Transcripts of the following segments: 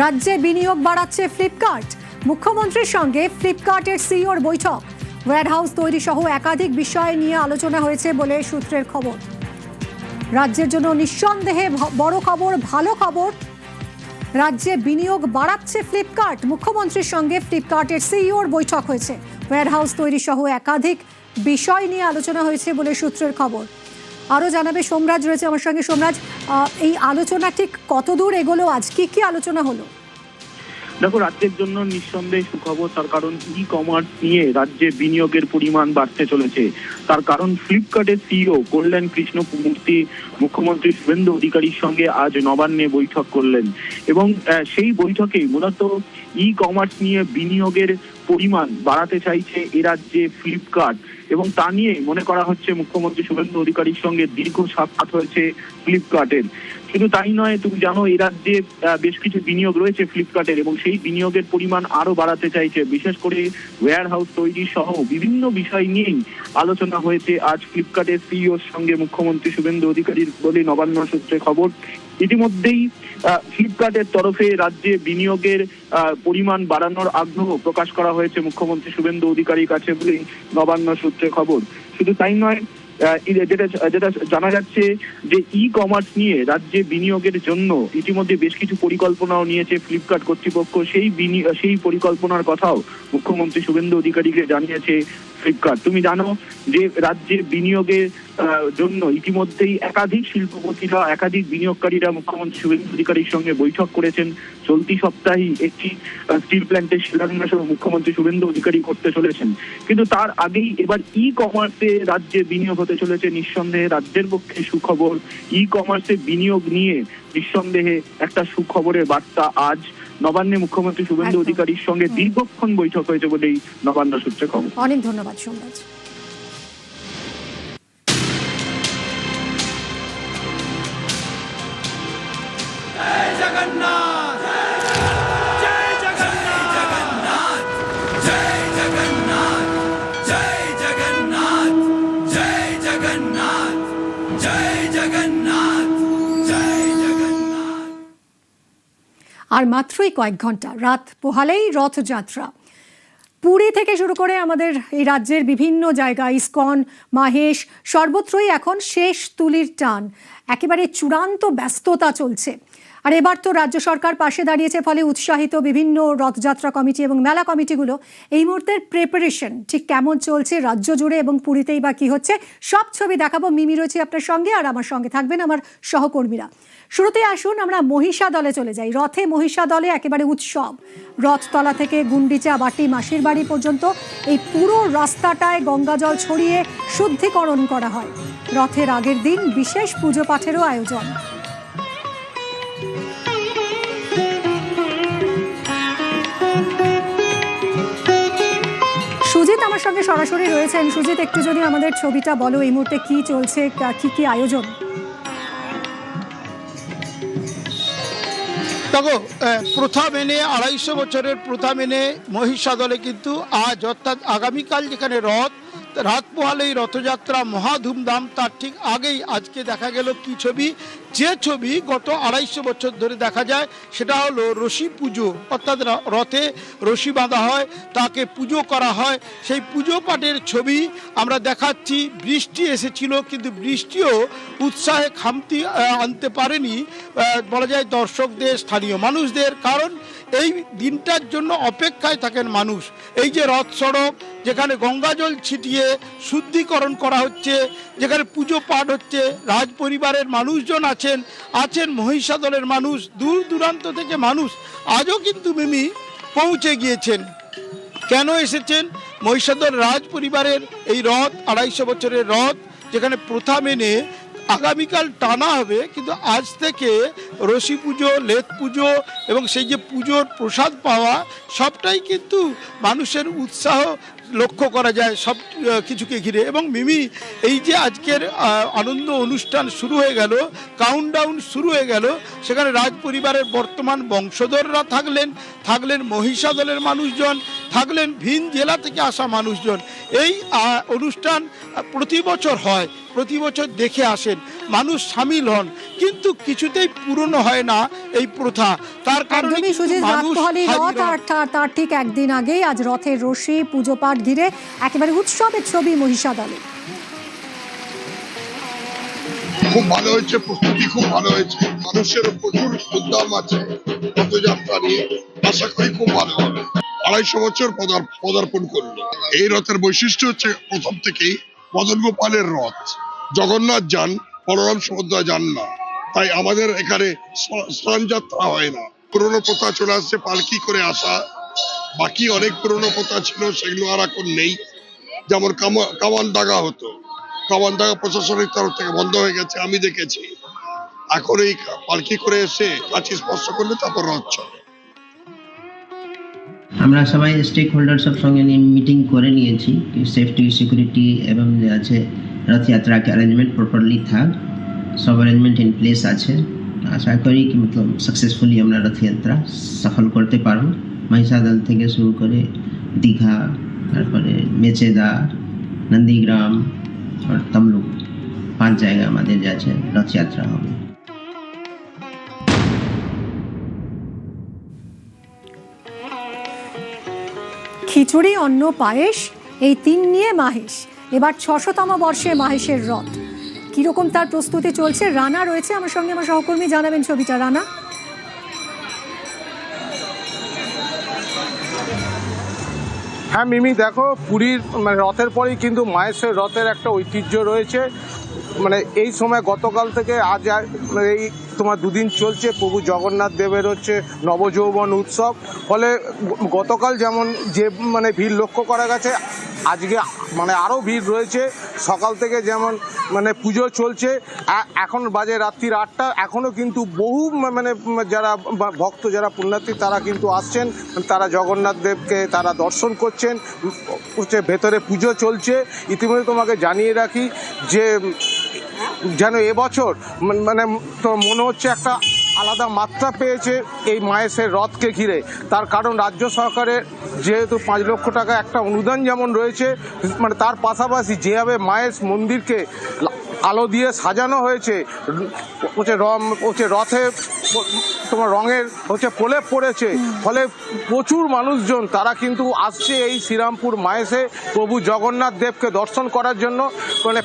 রাজ্যে বিনিয়োগ বাড়াচ্ছে ফ্লিপকার্ট। মুখ্যমন্ত্রীর সঙ্গে ফ্লিপকার্টের সিইওর বৈঠক। ওয়্যারহাউস তৈরি সহ একাধিক বিষয় নিয়ে আলোচনা হয়েছে বলে সূত্রের খবর। রাজ্যের জন্য নিঃসন্দেহে বড় খবর, ভালো খবর। রাজ্যে বিনিয়োগ বাড়াচ্ছে ফ্লিপকার্ট। মুখ্যমন্ত্রীর সঙ্গে ফ্লিপকার্টের সিইওর বৈঠক হয়েছে। ওয়্যারহাউস তৈরি সহ একাধিক বিষয় নিয়ে আলোচনা হয়েছে বলে সূত্রের খবর। আরও জানাবে সোমরাজ রয়েছে আমার সঙ্গে। সোমরাজ, এই আলোচনা ঠিক কতদূর এগোলো? আজ কি আলোচনা হলো? দেখো, রাজ্যের জন্য নিঃসন্দেহে সুখবর। তার কারণ ই কমার্স নিয়ে রাজ্যে বিনিয়োগের পরিমাণ বাড়তে চলেছে। তার কারণ ফ্লিপকার্টের সিইও কল্যাণ কৃষ্ণমূর্তি মুখ্যমন্ত্রী শুভেন্দু অধিকারীর সঙ্গে আজ নবান্নে বৈঠক করলেন এবং সেই বৈঠকে মূলত ই কমার্স নিয়ে বিনিয়োগের পরিমাণ বাড়াতে চাইছে এ রাজ্যে ফ্লিপকার্ট এবং তা নিয়ে মনে করা হচ্ছে মুখ্যমন্ত্রী শুভেন্দু অধিকারীর সঙ্গে দীর্ঘ সাক্ষাৎ হয়েছে ফ্লিপকার্টের। শুধু তাই নয়, তুমি জানো এই রাজ্যে বেশ কিছু বিনিয়োগ রয়েছে ফ্লিপকার্টের এবং সেই বিনিয়োগের পরিমাণ আরো বাড়াতে চাইছে। বিশেষ করে ওয়্যার হাউস তৈরি সহ বিভিন্ন বিষয় নিয়েই আলোচনা হয়েছে আজ ফ্লিপকার্টের সিইওর সঙ্গে মুখ্যমন্ত্রী শুভেন্দু অধিকারীর বলে নবান্ন সূত্রে খবর। ইতিমধ্যেই ফ্লিপকার্টের তরফে রাজ্যে বিনিয়োগের পরিমাণ বাড়ানোর আগ্রহ প্রকাশ করা হয়েছে মুখ্যমন্ত্রী শুভেন্দু অধিকারীর কাছে বলেই নবান্ন সূত্রে খবর। শুধু তাই নয়, যেটা জানা যাচ্ছে যে ই কমার্স নিয়ে রাজ্যে বিনিয়োগের জন্য ইতিমধ্যে বেশ কিছু পরিকল্পনাও নিয়েছে ফ্লিপকার্ট কর্তৃপক্ষ। সেই পরিকল্পনার কথাও মুখ্যমন্ত্রী শুভেন্দু অধিকারীকে জানিয়েছে ফ্লিপকার্ট। তুমি জানো যে রাজ্যে বিনিয়োগের জন্য ইতিমধ্যেই একাধিক শিল্পপতিরা, একাধিক বিনিয়োগকারীরা মুখ্যমন্ত্রী শুভেন্দু অধিকারীর সঙ্গে বৈঠক করেছেন। চলতি সপ্তাহেই একটি স্টিল প্ল্যান্টের শিলান্যাসও মুখ্যমন্ত্রী শুভেন্দু অধিকারী করতে চলেছেন। কিন্তু তার আগেই এবার ই কমার্সে রাজ্যে বিনিয়োগ হতে চলেছে। নিঃসন্দেহে রাজ্যের পক্ষে সুখবর। ই কমার্সে বিনিয়োগ নিয়ে নিঃসন্দেহে একটা সুখবরের বার্তা আজ নবান্নে মুখ্যমন্ত্রী শুভেন্দু অধিকারীর সঙ্গে দীর্ঘক্ষণ বৈঠক হয়েছে বলেই নবান্ন সূত্রে খবর। অনেক ধন্যবাদ সোমরাজ। আর মাত্রই কয়েক ঘন্টা, রাত পোহালেই রথযাত্রা। পুরী থেকে শুরু করে আমাদের এই রাজ্যের বিভিন্ন জায়গা, ইস্কন, মাহেশ, সর্বত্রই এখন শেষ তুলির টান। একেবারে চূড়ান্ত ব্যস্ততা চলছে। আর এবার তো রাজ্য সরকার পাশে দাঁড়িয়েছে, ফলে উৎসাহিত বিভিন্ন রথযাত্রা কমিটি এবং মেলা কমিটিগুলো। এই মুহূর্তের প্রিপারেশন ঠিক কেমন চলছে রাজ্য জুড়ে এবং পুরীতেই বা কি হচ্ছে, সব ছবি দেখাবো। মিমি রয়েছে আপনার সঙ্গে, আর আমার সঙ্গে থাকবেন আমার সহকর্মীরা। শুরুতে আসুন আমরা মহিষা দলে চলে যাই। রথে মহিষা দলে একেবারে উৎসব। রথতলা থেকে গুন্ডিচা বাটি মাসির বাড়ি পর্যন্ত এই পুরো রাস্তাটায় গঙ্গা জল ছড়িয়ে শুদ্ধিকরণ করা হয়। রথের আগের দিন বিশেষ পুজো পাঠেরও আয়োজন। সুজিত আমার সঙ্গে সরাসরি রয়েছেন। সুজিত, একটু যদি আমাদের ছবিটা বলো, এই মুহূর্তে কি চলছে, কি আয়োজন? দেখো, প্রথা মেনে 250 বছরের প্রথা মেনে মহিষা দলে কিন্তু আজ অর্থাৎ আগামীকাল যেখানে রাত পোহালেই রথযাত্রা মহা ধুমধাম, তার ঠিক আগেই আজকে দেখা গেল কি ছবি, যে ছবি গত 250 বছর ধরে দেখা যায়, সেটা হলো রশি পুজো। অর্থাৎ রথে রশি বাঁধা হয়, তাকে পুজো করা হয়। সেই পুজো পাঠের ছবি আমরা দেখাচ্ছি। বৃষ্টি এসেছিল, কিন্তু বৃষ্টিও উৎসাহে খামতি আনতে পারেনি বলা যায় দর্শকদের, স্থানীয় মানুষদের। কারণ এই দিনটার জন্য অপেক্ষায় থাকেন মানুষ। এই যে রথ সড়ক, যেখানে গঙ্গাজল ছিটিয়ে শুদ্ধিকরণ করা হচ্ছে, যেখানে পুজো পাঠ হচ্ছে, রাজ পরিবারের মানুষজন আছেন মহিষা দলের মানুষ, দূর দূরান্ত থেকে মানুষ আজও কিন্তু মিমি পৌঁছে গিয়েছেন। কেন এসেছেন? মহিষাদল রাজ পরিবারের এই রথ, 250 বছরের রথ, যেখানে প্রথা মেনে আগামীকাল টানা হবে, কিন্তু আজ থেকে রশি পুজো, লেথ পুজো এবং সেই যে পুজোর প্রসাদ পাওয়া, সবটাই কিন্তু মানুষের উৎসাহ লক্ষ্য করা যায় সব কিছুকে ঘিরে। এবং মিমি, এই যে আজকের আনন্দ অনুষ্ঠান শুরু হয়ে গেল, কাউন্টডাউন শুরু হয়ে গেল, সেখানে রাজ পরিবারের বর্তমান বংশধররা থাকলেন মহিষা দলের মানুষজন, থাকলেন ভিন জেলা থেকে আসা মানুষজন। এই অনুষ্ঠান প্রতি বছর হয়, প্রতি বছর দেখে আসেন। মানুষ সামিল হন, কিন্তু কিছুতেই পূরণ হয় না এই প্রথা। তার কারণে একদমই সুজিত, রাত মানুষ পোহালি রথ, হাজির হন। আর তার ঠিক একদিন আগেই আজ রথের রশি পুজো পাঠ ঘিরে একেবারে উৎসবের ছবি মহিষাদলে। খুব ভালো হয়েছে, প্রস্তুতি খুব ভালো হয়েছে, মানুষের প্রচুর উদ্যম আছে রথযাত্রা নিয়ে, আশা করি খুব ভালো হবে। 250 বছর পদার্পণ করলো। এই রথের বৈশিষ্ট্য হচ্ছে প্রথম থেকেই মদন গোপালের রথ, জগন্নাথ যান, বলরাম সুভদ্রা যান না, তাই আমাদের এখানে স্নান যাত্রা হয় না। পুরোনো প্রথা চলে আসছে পালকি করে আসা, বাকি অনেক পুরোনো প্রথা ছিল সেগুলো আর এখন নেই। যেমন কামান দাগা হতো, কামান দাগা প্রশাসনিক তরফ থেকে বন্ধ হয়ে গেছে, আমি দেখেছি। এখন এই পালকি করে এসে কাছে স্পর্শ করলে তারপর রথ চলে। আমরা সবাই স্টেক হোল্ডার সব সঙ্গে মিটিং করে নিয়েছি, সেফটি সিকিউরিটি এবং যে আছে রথযাত্রা के अरेंजमेंट प्रॉपर्ली था, सब अरेंजमेंट इन प्लेस আছে। আশা করি কি মতলব সাকসেসফুলি আমরা রথযাত্রা সফল করতে পারবো। মহিষাদল থেকে শুরু করে দীঘা, তারপরে মেচেদা, নন্দীগ্রাম আর তমলুক 5 জায়গা আমাদের যে আছে রথযাত্রা হবে। খিচুড়ি, অন্ন, পায়েস, এই 3 নিয়ে মাহেশ। এবার 600তম বর্ষে মাহেশের রথ। কিরকম তার প্রস্তুতি চলছে? রানা রয়েছে আমার সঙ্গে, আমার সহকর্মী জানাবেন ছবিটা। রানা, হ্যাঁ মিমি, দেখো পুরীর রথের পরেই কিন্তু মাহেশের রথের একটা ঐতিহ্য রয়েছে। এই সময় গতকাল থেকে আজ এই তোমার 2 দিন চলছে প্রভু জগন্নাথ দেবের হচ্ছে নবযৌবন উৎসব। ফলে গতকাল যেমন যে ভিড় লক্ষ্য করা গেছে, আজকে আরও ভিড় রয়েছে। সকাল থেকে যেমন পুজো চলছে, এখন বাজে রাত্রির 8টা, এখনও কিন্তু বহু যারা ভক্ত, যারা পুণ্যার্থী, তারা কিন্তু আসছেন, তারা জগন্নাথ দেবকে তারা দর্শন করছেন। ভেতরে পুজো চলছে। ইতিমধ্যে তোমাকে জানিয়ে রাখি যে যেন এবছর তো মনে হচ্ছে একটা আলাদা মাত্রা পেয়েছে এই মাহেশের রথকে ঘিরে। তার কারণ রাজ্য সরকারের যেহেতু 5 লক্ষ টাকা একটা অনুদান যেমন রয়েছে, তার পাশাপাশি যেভাবে মাহেশ মন্দিরকে আলো দিয়ে সাজানো হয়েছে, রথে তোমার রঙের প্রলেপ পড়েছে, ফলে প্রচুর মানুষজন তারা কিন্তু আসছে এই শ্রীরামপুর মাহেশে প্রভু জগন্নাথ দেবকে দর্শন করার জন্য।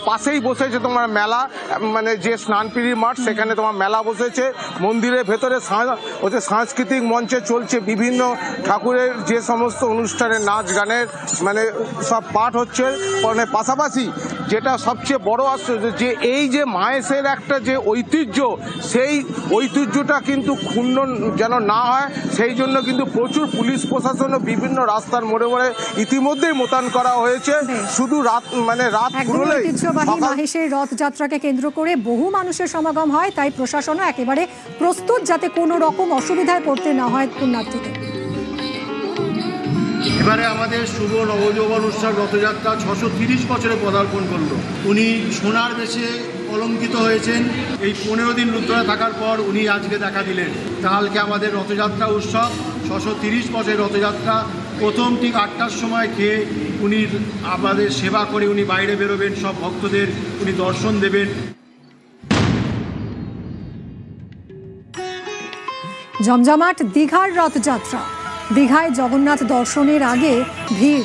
পাশেই বসেছে তোমার মেলা, যে স্নানপিড়ি মাঠ, সেখানে তোমার মেলা বসেছে। মন্দিরের ভেতরে সাংস্কৃতিক মঞ্চে চলছে বিভিন্ন ঠাকুরের যে সমস্ত অনুষ্ঠানে নাচ গানের সব পাঠ হচ্ছে। পাশাপাশি যেটা সবচেয়ে বড় আশ্চর্য, যে এই যে মাহেশের একটা যে ঐতিহ্য, সেই ঐতিহ্যটা কিন্তু ক্ষুণ্ণ যেন না হয়, সেই জন্য কিন্তু প্রচুর পুলিশ প্রশাসন ও বিভিন্ন রাস্তার মোড়ে মোড়ে ইতিমধ্যেই মোতায়েন করা হয়েছে। শুধু রাত পুরোলেই ঐতিহ্যবাহী মাহেশের রথযাত্রাকে কেন্দ্র করে বহু মানুষের সমাগম হয়, তাই প্রশাসনও একেবারে প্রস্তুত যাতে কোনো রকম অসুবিধায় পড়তে না হয় পুণ্যার্থীদের। এবারে আমাদের শুভ নবযৌবন উৎসব রথযাত্রা 630 বছরে পদার্পণ করলো। উনি সোনার বেশে অলঙ্কিত হয়েছেন। এই 15 দিন রুদ্রে থাকার পর উনি আজকে দেখা দিলেন। কালকে আমাদের রথযাত্রা উৎসব, 630 বছরের রথযাত্রা। প্রথম ঠিক 8টার সময় খেয়ে উনি আমাদের সেবা করে উনি বাইরে বেরোবেন, সব ভক্তদের উনি দর্শন দেবেন। জমজমাট দীঘার রথযাত্রা। দীঘায় জগন্নাথ দর্শনের আগে ভিড়।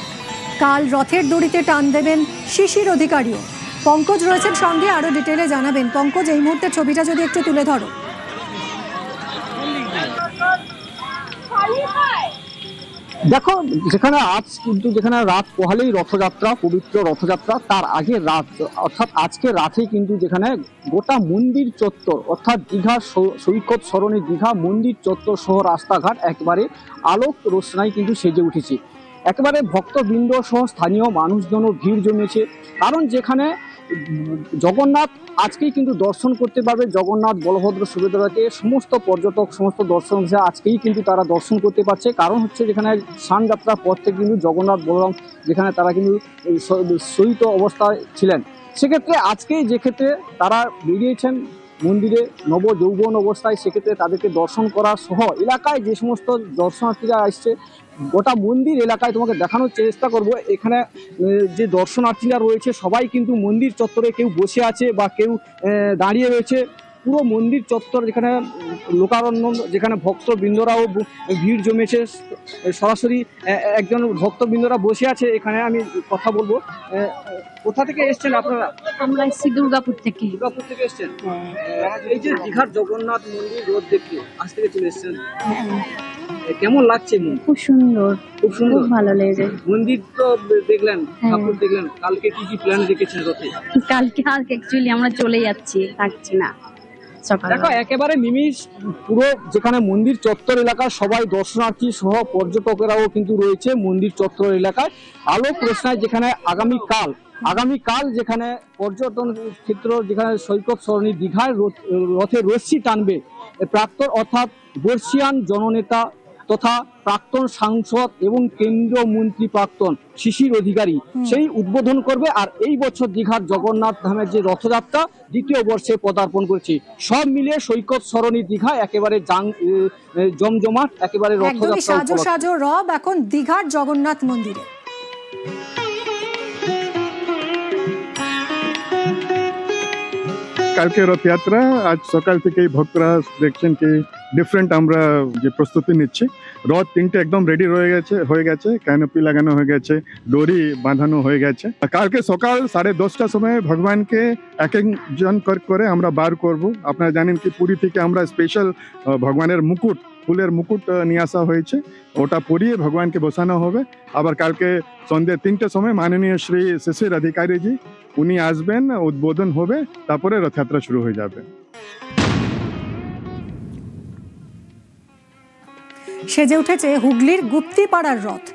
কাল রথের দড়িতে টান দেবেন শিশির অধিকারীও। পঙ্কজ রয়েছেন সঙ্গে, আরো ডিটেলে জানাবেন। পঙ্কজ, এই মুহূর্তে ছবিটা যদি একটু তুলে ধরো। দেখো, যেখানে আজ কিন্তু যেখানে রাত পোহালেই রথযাত্রা, পবিত্র রথযাত্রা, তার আগে রাত অর্থাৎ আজকে রাতেই কিন্তু যেখানে গোটা মন্দির চত্বর অর্থাৎ দীঘা সৈকত সরণি দীঘা মন্দির চত্বর সহ রাস্তাঘাট একেবারে আলোক রোশনাই কিন্তু সেজে উঠেছে। একেবারে ভক্তবৃন্দ সহ স্থানীয় মানুষজনও ভিড় জমেছে, কারণ যেখানে জগন্নাথ আজকেই কিন্তু দর্শন করতে পারবে। জগন্নাথ, বলভদ্র, সুভদ্রাকে সমস্ত পর্যটক, সমস্ত দর্শক আজকেই কিন্তু তারা দর্শন করতে পারছে। কারণ হচ্ছে যেখানে স্নানযাত্রার পর থেকে কিন্তু জগন্নাথ, বলরাম যেখানে তারা কিন্তু শয়িত অবস্থায় ছিলেন, সেক্ষেত্রে আজকেই যে ক্ষেত্রে তারা বেরিয়েছেন মন্দিরে নবযৌবন অবস্থায়, সেক্ষেত্রে তাদেরকে দর্শন করা সহ এলাকায় যে সমস্ত দর্শনার্থীরা আসছে গোটা মন্দির এলাকায় তোমাকে দেখানোর চেষ্টা করব। এখানে যে দর্শনার্থীরা রয়েছে সবাই কিন্তু মন্দির চত্বরে কেউ বসে আছে বা কেউ দাঁড়িয়ে রয়েছে। পুরো মন্দির চত্বর যেখানে লোকারণ্য, যেখানে ভক্তবৃন্দরাও ভিড় জমেছে, সরাসরি একজন ভক্তবৃন্দরা বসে আছে। এখানে আমি কথা বলবো। কোথা থেকে এসছেন আপনারা? আমরা এসেছি দুর্গাপুর থেকে। দুর্গাপুর থেকে এসছেন। এই যে দীঘার জগন্নাথ মন্দির রোড দেখতে আজ থেকে চলে এসছেন, কেমন লাগছে? খুব সুন্দর, খুব সুন্দর, খুব ভালো লেগেছে। মন্দির তো দেখলেন, ঠাকুর দেখলেন, কালকে কি কি প্ল্যান রেখেছেন রথে? কালকে আর অ্যাকচুয়ালি আমরা চলে যাচ্ছি, থাকছি না সকালে। দেখো একেবারে নিমিষ পুরো যেখানে মন্দির চত্বর এলাকার সবাই দর্শনার্থী সহ পর্যটকেরাও কিন্তু রয়েছে মন্দির চত্বর এলাকায়। আলোক রোশনায় যেখানে আগামীকাল যেখানে পর্যটন ক্ষেত্র, যেখানে সৈকত সরণি দীঘায় রথে রশ্মি টানবে প্রাক্তন অর্থাৎ বর্ষিয়ান জননেতা তথা প্রাক্তন সাংসদ এবং কেন্দ্রীয় মন্ত্রী প্রাক্তন শিশির অধিকারী সেই উদ্বোধন করবে। আর এই বছর দীঘার জগন্নাথ ধামের যে রথযাত্রা দ্বিতীয় বর্ষে পদার্পণ করছে। সব মিলিয়ে সৈকত সরণি দীঘা একেবারে জমজমাট, একেবারে রথযাত্রা সাজো সাজো রব এখন দীঘার জগন্নাথ মন্দিরে। কালকে রথযাত্রা, আজ সকাল থেকেই ভক্তরা দেখছেন কি ডিফারেন্ট আমরা যে প্রস্তুতি নিচ্ছি। রথ 3টে একদম রেডি হয়ে গেছে, ক্যানোপি লাগানো হয়ে গেছে, দড়ি বাঁধানো হয়ে গেছে। কালকে সকাল 10:30টার সময় ভগবানকে এক একজন করে আমরা বার করব। আপনারা জানেন কি পুরী থেকে আমরা স্পেশাল ভগবানের মুকুট, ফুলের মুকুট নিয়ে আসা হয়েছে, ওটা পরিয়ে ভগবানকে বসানো হবে। আবার কালকে সন্ধ্যে 3টের সময় মাননীয় শ্রী শিশির অধিকারীজি উনি আসবেন, উদ্বোধন হবে, তারপরে রথযাত্রা শুরু হয়ে যাবে। সেজে উঠেছে হুগলির গুপ্তিপাড়ার রথ।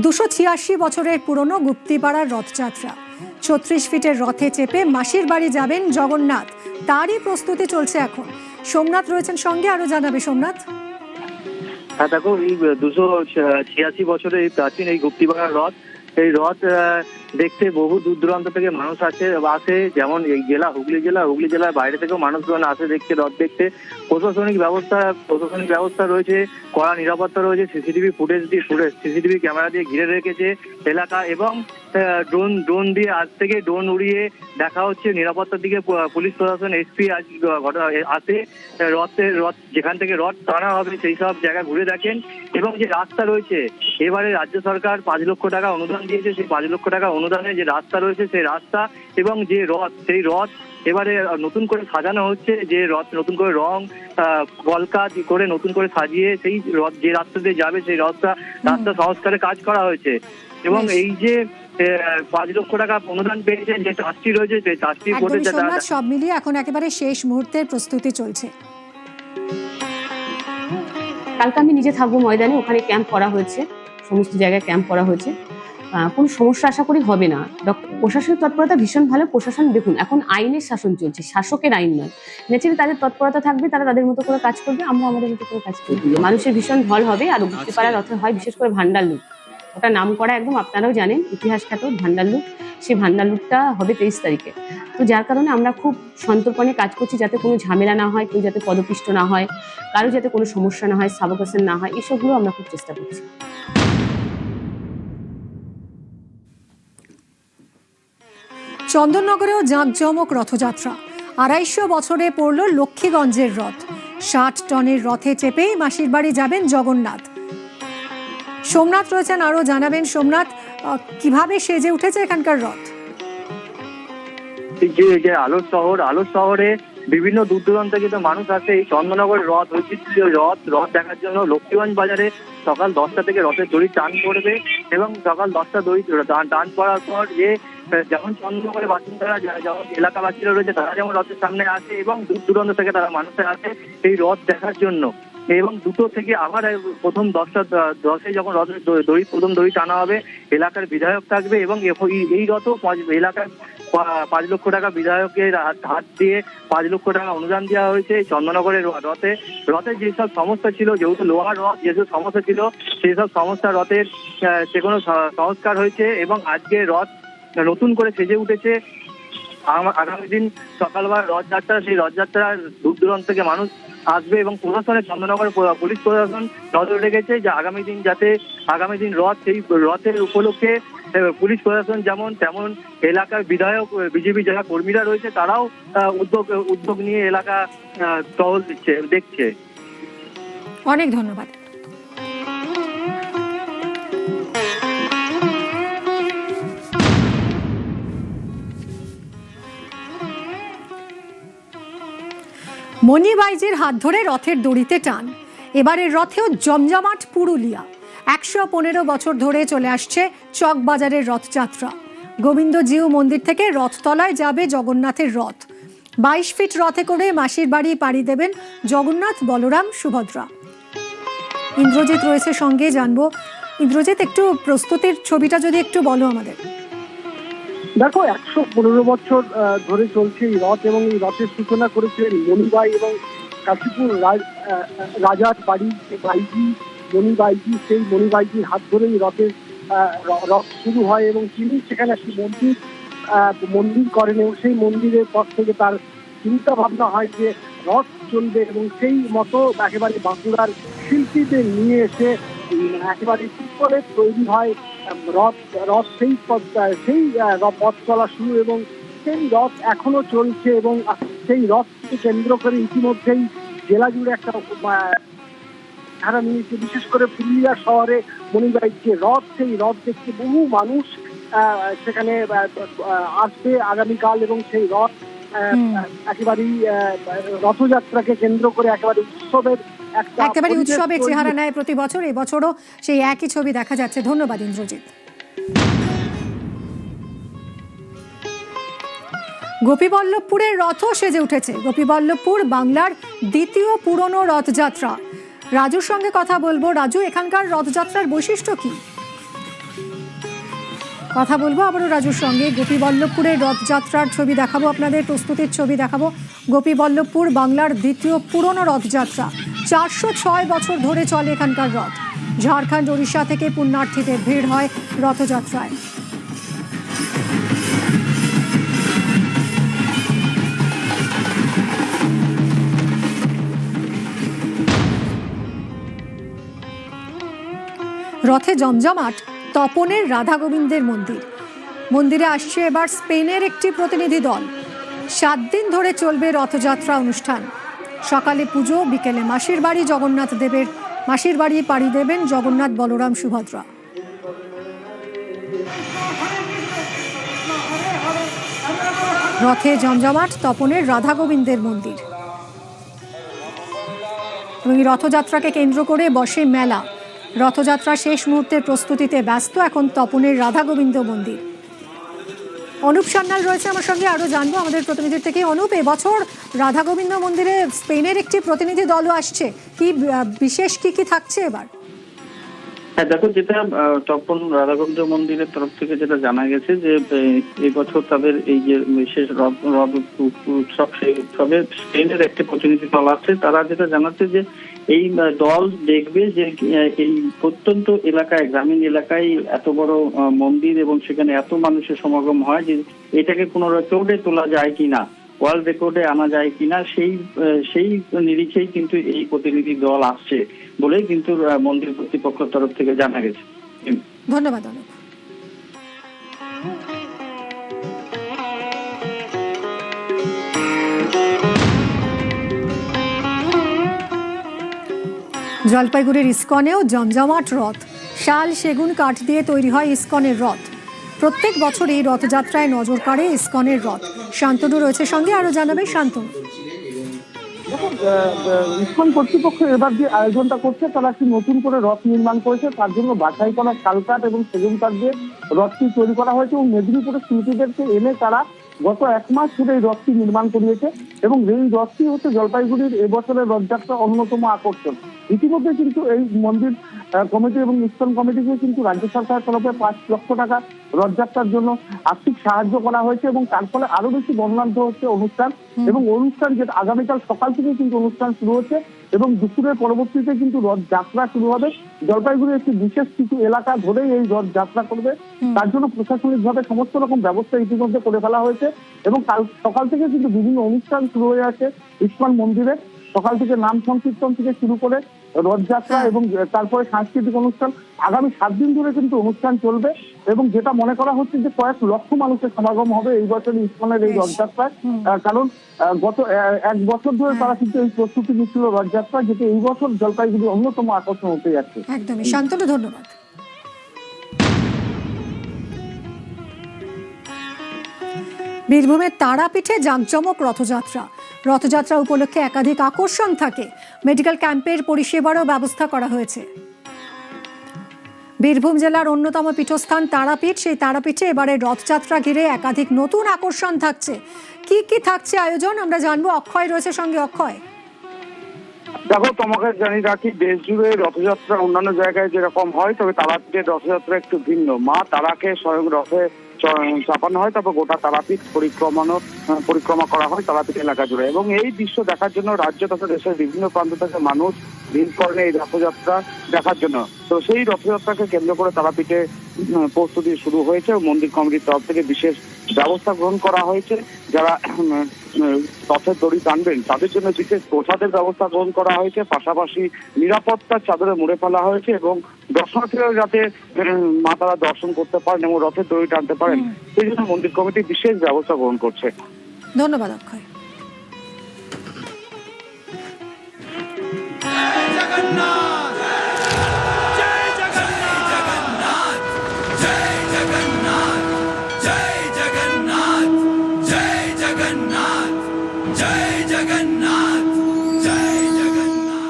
286 বছরের পুরনো গুপ্তিপাড়ার রথযাত্রা। 36 ফিটের রথে চেপে মাসির বাড়ি যাবেন জগন্নাথ, তারই প্রস্তুতি চলছে এখন। সোমনাথ রয়েছেন সঙ্গে, আরো জানাবে সোমনাথ। হ্যাঁ দেখো, এই 286 বছরের এই প্রাচীন এই গুপ্তিপাড়ার রথ, এই রথ দেখতে বহু দূর দূরান্ত থেকে মানুষ আসে, যেমন এই হুগলি জেলার বাইরে থেকেও মানুষজন আসে দেখতে, রথ দেখতে। প্রশাসনিক ব্যবস্থা রয়েছে, কড়া নিরাপত্তা রয়েছে, সিসিটিভি ক্যামেরা দিয়ে ঘিরে রেখেছে এলাকা, এবং ড্রোন দিয়ে আজ থেকে ড্রোন উড়িয়ে দেখা হচ্ছে নিরাপত্তার দিকে। পুলিশ প্রশাসন, এসপি আসে রথ যেখান থেকে রথ টানা হবে সেই সব জায়গা ঘুরে দেখেন। এবং যে রাস্তা রয়েছে, এবারে রাজ্য সরকার 5 লক্ষ টাকা অনুদান দিয়েছে, সেই 5 লক্ষ টাকা অনুদানে যে রাস্তা রয়েছে সেই রাস্তা এবং যে রথ, সেই রথ এবারে নতুন করে সাজানো হচ্ছে। যে রথ নতুন করে রং কলকা করে নতুন করে সাজিয়ে সেই রথ যে রাস্তা দিয়ে যাবে সেই রাস্তা সংস্কারে কাজ করা হয়েছে। এবং এই যে 5 লক্ষ টাকা অনুদান পেয়েছে যে ট্রাস্টি রয়েছে, সেই ট্রাস্টি সব মিলিয়ে এখন একেবারে শেষ মুহূর্তের প্রস্তুতি চলছে। কালকে আমি নিজে থাকবো ময়দানে, ওখানে ক্যাম্প করা হয়েছে, সমস্ত জায়গায় ক্যাম্প করা হয়েছে। কোনো সমস্যা আশা করি হবে না। প্রশাসনের তৎপরতা ভীষণ ভালো। প্রশাসন দেখুন এখন আইনের শাসন চলছে, শাসকের আইন নয়। ন্যাচারালি তাদের তৎপরতা থাকবে, তারা তাদের মতো করে কাজ করবে, আমরা আমাদের মতো করে কাজ করবো। মানুষের ভীষণ ঢল হবে। আর গুপ্তিপাড়া রথে হয় বিশেষ করে ভান্ডার লুট, ওটা নাম করা একদম, আপনারাও জানেন ইতিহাস খ্যাত ভান্ডার লুট। সেই ভান্ডার লুটটা হবে 23 তারিখে। তো যার কারণে আমরা খুব সন্তর্পণে কাজ করছি, যাতে কোনো ঝামেলা না হয়, কেউ যাতে পদপিষ্ট না হয়, কারো যাতে কোনো সমস্যা না হয়, সাবকাশন না হয়, এসবগুলো আমরা খুব চেষ্টা করছি। চন্দননগরেও জাঁকজমক রথযাত্রা। 250 বছরে পড়ল লক্ষ্মীগঞ্জের রথ। 60 টনের রথে চেপেই মাসির বাড়ি যাবেন জগন্নাথ। সোমনাথ রয়েছেন, আরো জানাবেন সোমনাথ, কিভাবে সেজে উঠেছে এখানকার রথ? যে আলোর শহরে বিভিন্ন দূর দূরান্ত কিন্তু মানুষ আসে এই চন্দননগরের রথ, ঐতিহ্যীয় রথ দেখার জন্য। লক্ষ্মীগঞ্জ বাজারে সকাল 10টা থেকে রথের দড়ি টান পড়বে এবং সকাল 10টা দড়ি টান পড়ার পর যে যেমন চন্দননগরের বাসিন্দারা, যেমন এলাকাবাসীরা রয়েছে, তারা যেমন রথের সামনে আসে এবং দূর দূরান্ত থেকে তারা মানুষের আসে এই রথ দেখার জন্য। এবং 2টো থেকে আবার প্রথম 10 যখন রথের প্রথম দড়ি টানা হবে, এলাকার বিধায়ক থাকবে এবং এই রথ এলাকার 5 লক্ষ টাকা বিধায়কের হাত দিয়ে 5 লক্ষ টাকা অনুদান দেওয়া হয়েছে। চন্দননগরের রথের যেসব সমস্যা ছিল, যেহেতু লোহার রথ, যেসব সমস্যা ছিল সেই সব সমস্যা রথের সেগুলো সংস্কার হয়েছে এবং আজকে রথ নতুন করে সেজে উঠেছে। আগামী দিন সকালবেলা রথযাত্রা, সেই রথযাত্রা দূর দূরান্ত থেকে মানুষ আসবে এবং প্রশাসনের চন্দ্রনগর পুলিশ প্রশাসন নজর রেখেছে যে আগামী দিন রথ, সেই রথের উপলক্ষে পুলিশ প্রশাসন যেমন তেমন এলাকার বিধায়ক, বিজেপি যারা কর্মীরা রয়েছে তারাও উদ্যোগ নিয়ে এলাকা টহল দেখছে। অনেক ধন্যবাদ। মণিবাইজির হাত ধরে রথের দড়িতে টান, এবারের রথেও জমজমাট পুরুলিয়া। 115 বছর ধরে চলে আসছে চকবাজারের রথযাত্রা। গোবিন্দজিউ মন্দির থেকে রথতলায় যাবে জগন্নাথের রথ। 22 ফিট রথে করে মাসির বাড়ি পাড়ি দেবেন জগন্নাথ, বলরাম, সুভদ্রা। ইন্দ্রজিৎ রয়েছে সঙ্গে, জানবো ইন্দ্রজিৎ একটু প্রস্তুতির ছবিটা যদি একটু বলো আমাদের। দেখো 115 বছর ধরে চলছে এই রথ এবং এই রথের সূচনা করেছিলেন মণিবাই এবং কাশীপুর রাজার বাড়ির বাইজি মণিবাইজি। সেই মণিবাইজির হাত ধরেই রথ শুরু হয় এবং তিনি সেখানে একটি মন্দির করেন এবং সেই মন্দিরের পর থেকে তার চিন্তা ভাবনা হয় যে রথ চলবে এবং সেই মতো একেবারে বাঁকুড়ার শিল্পীদের নিয়ে এসে একেবারে পিতলে তৈরি হয় রথ সেই পথ চলা শুরু এবং সেই রথ এখনো চলছে এবং সেই রথকে কেন্দ্র করে ইতিমধ্যেই জেলা জুড়ে একটা ধারা নিয়েছে। বিশেষ করে পুরুলিয়া শহরে মণিবাইজি রথ, সেই রথ দেখতে বহু মানুষ সেখানে আসবে আগামীকাল এবং সেই রথ একেবারেই রথযাত্রাকে কেন্দ্র করে একেবারে উৎসবের চেহারা নেয় প্রতি বছর। এবছরও সেই একই ছবি দেখা যাচ্ছে। ধন্যবাদ ইন্দ্রজিৎ। গোপীবল্লভপুরের রথও সেজে উঠেছে। গোপীবল্লভপুর বাংলার দ্বিতীয় পুরনো রথযাত্রা। রাজুর সঙ্গে কথা বলবো। রাজু, এখানকার রথযাত্রার বৈশিষ্ট্য কি? কথা বলবো আবারও রাজুর সঙ্গে। গোপীবল্লভপুরের রথযাত্রার ছবি দেখাবো আপনাদের, প্রস্তুতির ছবি দেখাবো। গোপীবল্লভপুর বাংলার দ্বিতীয় পুরনো রথযাত্রা। 406 বছর ধরে চলে এখানকার রথ। ঝাড়খণ্ড, ওড়িশা থেকে পুণ্যার্থীদের ভিড় হয় রথযাত্রায়। রথে জমজমাট তপনের রাধা গোবিন্দের মন্দিরে আসছে এবার স্পেনের একটি প্রতিনিধি দল। 7 দিন ধরে চলবে রথযাত্রা অনুষ্ঠান। সকালে পুজো, বিকেলে মাসির বাড়ি পাড়ি দেবেন জগন্নাথ, বলরাম, সুভদ্রা। রথে জমজমাট তপনের রাধা গোবিন্দের মন্দির এবং এই রথযাত্রাকে কেন্দ্র করে বসে মেলা। রথযাত্রা শেষ মুহূর্তের প্রস্তুতিতে ব্যস্ত এখন তপনের রাধা গোবিন্দ মন্দির। অনুপ সান্যাল রয়েছে আমার সঙ্গে, আরো জানবো আমাদের প্রতিনিধির থেকে। অনুপ, এবছর রাধা গোবিন্দ মন্দিরে স্পেনের একটি প্রতিনিধি দলও আসছে, কি বিশেষ কি থাকছে এবার? হ্যাঁ দেখো, যেটা তপন রাধা গোবিন্দ মন্দিরের তরফ থেকে যেটা জানা গেছে যে এই বছর তাদের এই যে বিশেষ রথ উৎসব, সেই উৎসবে স্পেনের একটি প্রতিনিধি দল আছে। তারা যেটা জানাচ্ছে যে এই দল দেখবে যে এই প্রত্যন্ত এলাকায়, গ্রামীণ এলাকায় এত বড় মন্দির এবং সেখানে এত মানুষের সমাগম হয় যে এটাকে কোনো রেকর্ডে তোলা যায় কিনা, ওয়ার্ল্ড রেকর্ডে আনা যায় কিনা, সেই নিরিখেই কিন্তু এই প্রতিনিধি দল আসছে বলেই কিন্তু মন্দির কর্তৃপক্ষের তরফ থেকে জানা গেছে। ধন্যবাদ অনুপ। জলপাইগুড়ির ইস্কনেও জমজমাট রথ। শাল, সেগুন কাঠ দিয়ে তৈরি হয় ইস্কনের রথ। প্রত্যেক বছর এই রথযাত্রায় নজর কাড়ে ইস্কনের রথ। শান্তনু রয়েছে সঙ্গে, আরো জানাবে শান্তনু। ইস্কন কর্তৃপক্ষ এবার যে আয়োজনটা করছে, তারা একটি নতুন করে রথ নির্মাণ করেছে। তার জন্য বাছাই করা শাল কাঠ এবং সেগুন কাঠ দিয়ে রথটি তৈরি করা হয়েছে এবং মেদিনীপুরের শিল্পীদেরকে এনে তারা গত 1 মাস ধরে এই রথটি নির্মাণ করিয়েছে এবং এই রথটি হচ্ছে জলপাইগুড়ির এবছরের রথযাত্রা অন্যতম আকর্ষণ। ইতিমধ্যে কিন্তু এই মন্দির কমিটি এবং ইস্কন কমিটিকে কিন্তু রাজ্য সরকারের তরফে 5 লক্ষ টাকা রথযাত্রার জন্য আর্থিক সাহায্য করা হয়েছে এবং তার ফলে আরো বেশি বর্ণাঢ্য হচ্ছে অনুষ্ঠান এবং অনুষ্ঠান যেটা আগামীকাল সকাল থেকে কিন্তু অনুষ্ঠান শুরু হচ্ছে এবং দুপুরের পরবর্তীতে কিন্তু রথযাত্রা শুরু হবে। জলপাইগুড়ির একটি বিশেষ কিছু এলাকা ধরেই এই রথযাত্রা করবে, তার জন্য প্রশাসনিকভাবে সমস্ত রকম ব্যবস্থা ইতিমধ্যে করে ফেলা হয়েছে এবং কাল সকাল থেকে কিন্তু বিভিন্ন অনুষ্ঠান শুরু হয়ে আছে ইস্কন মন্দিরে। সকাল থেকে নাম সংকীর্তন থেকে শুরু করে রথযাত্রা এবং তারপরে সাংস্কৃতিক অনুষ্ঠান, আগামী 7 দিন ধরে কিন্তু অনুষ্ঠান চলবে এবং যেটা মনে করা হচ্ছে যে কয়েক লক্ষ মানুষের সমাগম হবে এই বছর ইস্কনের এই রথযাত্রায়। কারণ গত 1 বছর ধরে তারা কিন্তু এই প্রস্তুতি নিচ্ছিল রথযাত্রা, যেটা এই বছর জলপাইগুড়ির অন্যতম আকর্ষণ হতে যাচ্ছে। একদমই শান্তনু, ধন্যবাদ। বীরভূমের তারাপীঠে জাঁকজমক রথযাত্রা। রথযাত্রা উপলক্ষে একাধিক আকর্ষণ থাকে, মেডিকেল ক্যাম্পের পরিষেবারও ব্যবস্থা করা হয়েছে। বীরভূম জেলার অন্যতম পীঠস্থান তারাপীঠ, সেই তারাপীঠে এবারে রথযাত্রা ঘিরে একাধিক নতুন আকর্ষণ থাকছে। কি কি থাকছে আয়োজন আমরা জানবো। অক্ষয় রয়েছে সঙ্গে। অক্ষয়, দেখো, তোমাকে জানিয়ে রাখি, দেশ জুড়ে রথযাত্রা অন্যান্য জায়গায় যেরকম হয়, তবে তারাপীঠের রথযাত্রা একটু ভিন্ন। মা তারাকে স্বয়ং রথে চাপানো হয়, তারপর গোটা তারাপীঠ পরিক্রমা করা হয় তারাপীঠ এলাকা জুড়ে। এবং এই দৃশ্য দেখার জন্য রাজ্য তথা দেশের বিভিন্ন প্রান্ত থেকে মানুষ ভিড় করেন এই রথযাত্রা দেখার জন্য। তো সেই রথযাত্রাকে কেন্দ্র করে তারাপীঠে প্রস্তুতি শুরু হয়েছে। মন্দির কমিটির তরফ থেকে বিশেষ ব্যবস্থা গ্রহণ করা হয়েছে। যারা রথের দড়ি টানবেন তাদের জন্য বিশেষ প্রসাদের ব্যবস্থা গ্রহণ করা হয়েছে, পাশাপাশি নিরাপত্তার চাদরে মুড়ে ফেলা হয়েছে এবং দর্শনার্থীরা যাতে মা তারা দর্শন করতে পারেন এবং রথের দড়ি টানতে পারেন সেই জন্য মন্দির কমিটি বিশেষ ব্যবস্থা গ্রহণ করছে। ধন্যবাদ অক্ষয়।